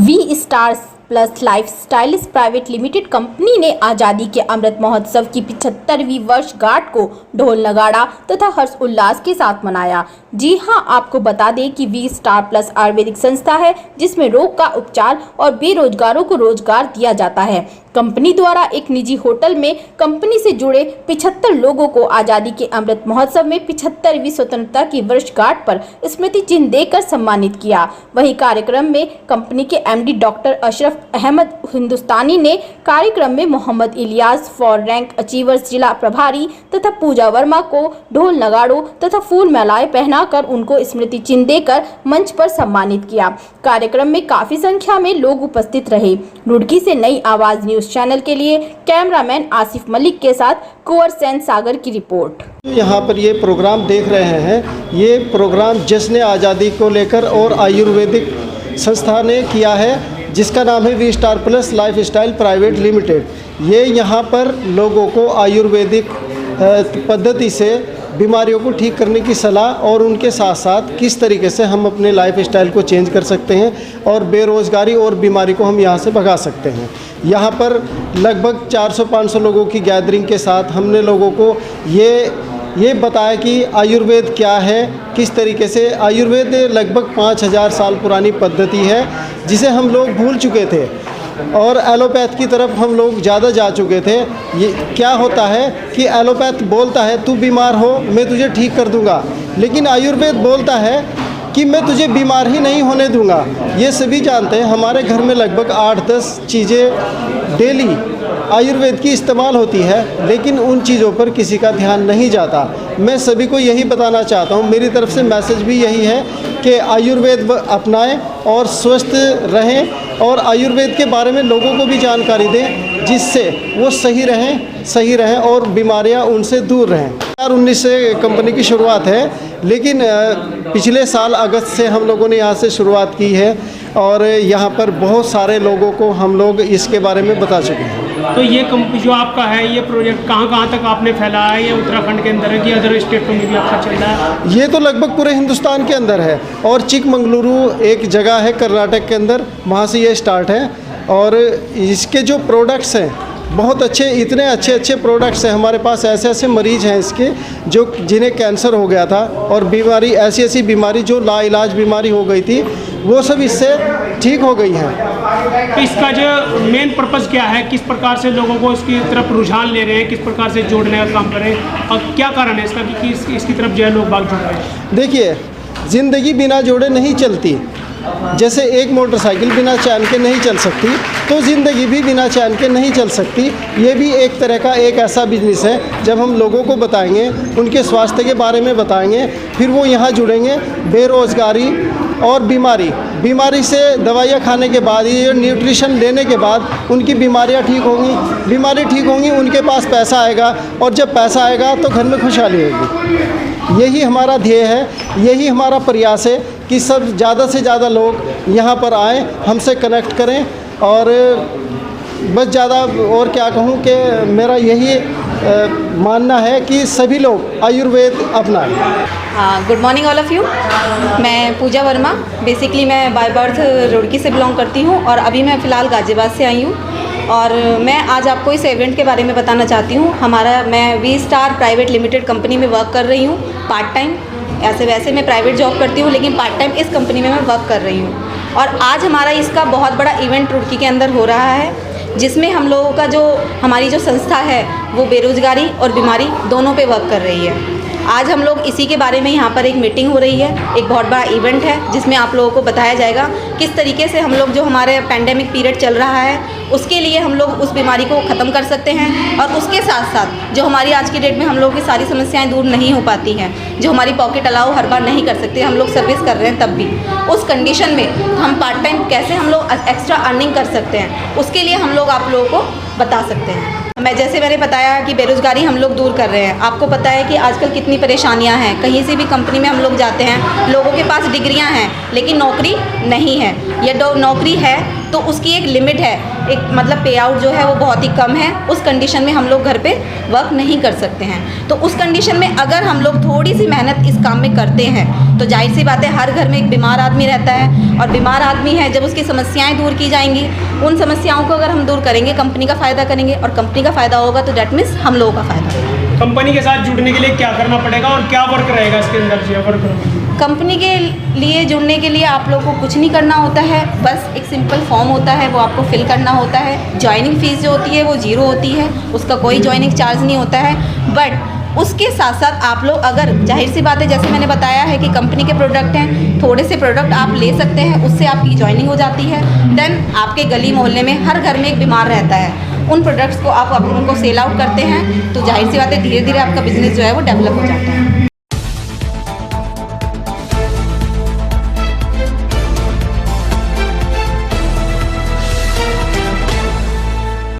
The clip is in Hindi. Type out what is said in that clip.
We star plus life styles private limited company ने आज़ादी के अमृत महोत्सव की 75वीं वर्षगांठ को ढोल नगाड़ा तथा हर्ष उल्लास के साथ मनाया। जी हां, आपको बता दें कि वी स्टार प्लस आयुर्वेदिक संस्था है जिसमें रोग का उपचार और बेरोजगारों को रोजगार दिया जाता है। कंपनी द्वारा एक निजी होटल में कंपनी से जुड़े 75 लोगों को आज़ादी के अमृत महोत्सव में 75वीं स्वतंत्रता की वर्षगांठ पर स्मृति चिन्ह देकर सम्मानित किया। वहीं कार्यक्रम में कंपनी के एमडी डॉक्टर अशरफ अहमद हिंदुस्तानी ने कार्यक्रम में Mohammad Ilyas for rank achievers जिला प्रभारी तथा पूजा वर्मा को ढोल नगाड़ों तथा फूल मालाएं पहनाकर उनको स्मृति चिन्ह देकर मंच पर सम्मानित किया। कार्यक्रम में काफी संख्या में लोग उपस्थित रहे। रुड़की से नई आवाज न्यूज चैनल के लिए कैमरामैन आसिफ मलिक के साथ कुंवर सेन सागर की रिपोर्ट। यहाँ पर ये प्रोग्राम देख रहे हैं, ये प्रोग्राम जश्न आज़ादी को लेकर और आयुर्वेदिक संस्था ने किया है जिसका नाम है V star plus life style private limited. ये यहाँ पर लोगों को आयुर्वेदिक पद्धति से बीमारियों को ठीक करने की सलाह और उनके साथ साथ किस तरीके से हम अपने लाइफ स्टाइल को चेंज कर सकते हैं और बेरोज़गारी और बीमारी को हम यहाँ से भगा सकते हैं। यहाँ पर लगभग 400-500 लोगों की गैदरिंग के साथ हमने लोगों को ये बताया कि आयुर्वेद क्या है, किस तरीके से आयुर्वेद लगभग 5000 साल पुरानी पद्धति है जिसे हम लोग भूल चुके थे और एलोपैथ की तरफ हम लोग ज़्यादा जा चुके थे। ये क्या होता है कि एलोपैथ बोलता है तू बीमार हो मैं तुझे ठीक कर दूंगा, लेकिन आयुर्वेद बोलता है कि मैं तुझे बीमार ही नहीं होने दूंगा। ये सभी जानते हैं, हमारे घर में लगभग 8-10 चीज़ें डेली आयुर्वेद की इस्तेमाल होती है, लेकिन उन चीज़ों पर किसी का ध्यान नहीं जाता। मैं सभी को यही बताना चाहता हूँ, मेरी तरफ से मैसेज भी यही है कि आयुर्वेद अपनाएं और स्वस्थ रहें और आयुर्वेद के बारे में लोगों को भी जानकारी दें जिससे वो सही रहें और बीमारियां उनसे दूर रहें। 2019 से कंपनी की शुरुआत है, लेकिन पिछले साल अगस्त से हम लोगों ने यहाँ से शुरुआत की है और यहाँ पर बहुत सारे लोगों को हम लोग इसके बारे में बता चुके हैं। तो ये कंपनी जो आपका है, ये प्रोजेक्ट कहाँ तक आपने फैलाया है? ये उत्तराखंड के अंदर है कि अदर स्टेटों में भी आपका चल रहा है? ये तो लगभग पूरे हिंदुस्तान के अंदर है और चिकमंगलुरु एक जगह है कर्नाटक के अंदर, वहाँ से ये स्टार्ट है। और इसके जो प्रोडक्ट्स हैं बहुत अच्छे, इतने अच्छे प्रोडक्ट्स हैं हमारे पास। ऐसे मरीज हैं इसके जिन्हें कैंसर हो गया था और बीमारी ऐसी बीमारी जो लाइलाज बीमारी हो गई थी वो सब इससे ठीक हो गई हैं। तो इसका जो मेन पर्पज़ क्या है, किस प्रकार से लोगों को इसकी तरफ रुझान ले रहे हैं, किस प्रकार से जोड़ने का काम करें और क्या कारण है इसका कि इसकी तरफ जो है लोग बाग जुड़ रहे हैं? देखिए, ज़िंदगी बिना जोड़े नहीं चलती। जैसे एक मोटरसाइकिल बिना चैन के नहीं चल सकती, तो ज़िंदगी भी बिना चैन के नहीं चल सकती। ये भी एक तरह का एक ऐसा बिजनेस है, जब हम लोगों को बताएंगे, उनके स्वास्थ्य के बारे में बताएंगे, फिर वो यहाँ जुड़ेंगे। बेरोज़गारी और बीमारी से दवाइयाँ खाने के बाद, ये न्यूट्रिशन लेने के बाद उनकी बीमारियाँ ठीक होंगी, उनके पास पैसा आएगा और जब पैसा आएगा तो घर में खुशहाली होगी। यही हमारा ध्येय है, यही हमारा प्रयास है कि सब ज़्यादा से ज़्यादा लोग यहाँ पर आएँ, हमसे कनेक्ट करें। और बस ज़्यादा और क्या कहूँ कि मेरा यही मानना है कि सभी लोग आयुर्वेद अपनाएं। Good morning all of you. मैं पूजा वर्मा, बेसिकली मैं बाय बर्थ रुड़की से बिलोंग करती हूँ और अभी मैं फ़िलहाल गाज़ियाबाद से आई हूँ। और मैं आज आपको इस इवेंट के बारे में बताना चाहती हूँ। मैं V star private limited company में वर्क कर रही हूँ पार्ट टाइम। वैसे मैं प्राइवेट जॉब करती हूँ, लेकिन पार्ट टाइम इस कंपनी में मैं वर्क कर रही हूँ। और आज हमारा इसका बहुत बड़ा इवेंट रुड़की के अंदर हो रहा है, जिसमें हम लोगों का हमारी जो संस्था है वो बेरोज़गारी और बीमारी दोनों पे वर्क कर रही है। आज हम लोग इसी के बारे में यहाँ पर एक मीटिंग हो रही है, एक बहुत बड़ा इवेंट है जिसमें आप लोगों को बताया जाएगा किस तरीके से हम लोग जो हमारे पैंडेमिक पीरियड चल रहा है उसके लिए हम लोग उस बीमारी को ख़त्म कर सकते हैं। और उसके साथ साथ जो हमारी आज की डेट में हम लोगों की सारी समस्याएं दूर नहीं हो पाती हैं, जो हमारी पॉकेट अलाउ हर बार नहीं कर सकते, हम लोग सर्विस कर रहे हैं, तब भी उस कंडीशन में हम पार्ट टाइम कैसे हम लोग एक्स्ट्रा अर्निंग कर सकते हैं, उसके लिए हम लोग आप लोगों को बता सकते हैं। जैसे मैंने बताया कि बेरोज़गारी हम लोग दूर कर रहे हैं। आपको पता है कि आजकल कितनी परेशानियां हैं, कहीं से भी कंपनी में हम लोग जाते हैं, लोगों के पास डिग्रियां हैं लेकिन नौकरी नहीं है, या नौकरी है तो उसकी एक लिमिट है, एक मतलब पे आउट जो है वो बहुत ही कम है। उस कंडीशन में हम लोग घर पे वर्क नहीं कर सकते हैं। तो उस कंडीशन में अगर हम लोग थोड़ी सी मेहनत इस काम में करते हैं तो जाहिर सी बात है हर घर में एक बीमार आदमी रहता है, और बीमार आदमी है जब उसकी समस्याएं दूर की जाएंगी, उन समस्याओं को अगर हम दूर करेंगे कंपनी का फ़ायदा करेंगे, और कंपनी का फ़ायदा होगा तो डैट मीन्स हम लोगों का फ़ायदा होगा। कंपनी के साथ जुड़ने के लिए क्या करना पड़ेगा और क्या वर्क रहेगा इसके अंदर जो वर्क? कंपनी के लिए जुड़ने के लिए आप लोगों को कुछ नहीं करना होता है, बस एक सिंपल फॉर्म होता है वो आपको फिल करना होता है। जॉइनिंग फ़ीस जो होती है वो 0 होती है, उसका कोई जॉइनिंग चार्ज नहीं होता है। बट उसके साथ साथ आप लोग अगर जाहिर सी बात है जैसे मैंने बताया है कि कंपनी के प्रोडक्ट हैं, थोड़े से प्रोडक्ट आप ले सकते हैं, उससे आपकी जॉइनिंग हो जाती है। देन आपके गली मोहल्ले में हर घर में एक बीमार रहता है, उन प्रोडक्ट्स को आप उनको सेल आउट करते हैं तो जाहिर सी बात है धीरे धीरे आपका बिजनेस जो है वो डेवलप हो जाता है।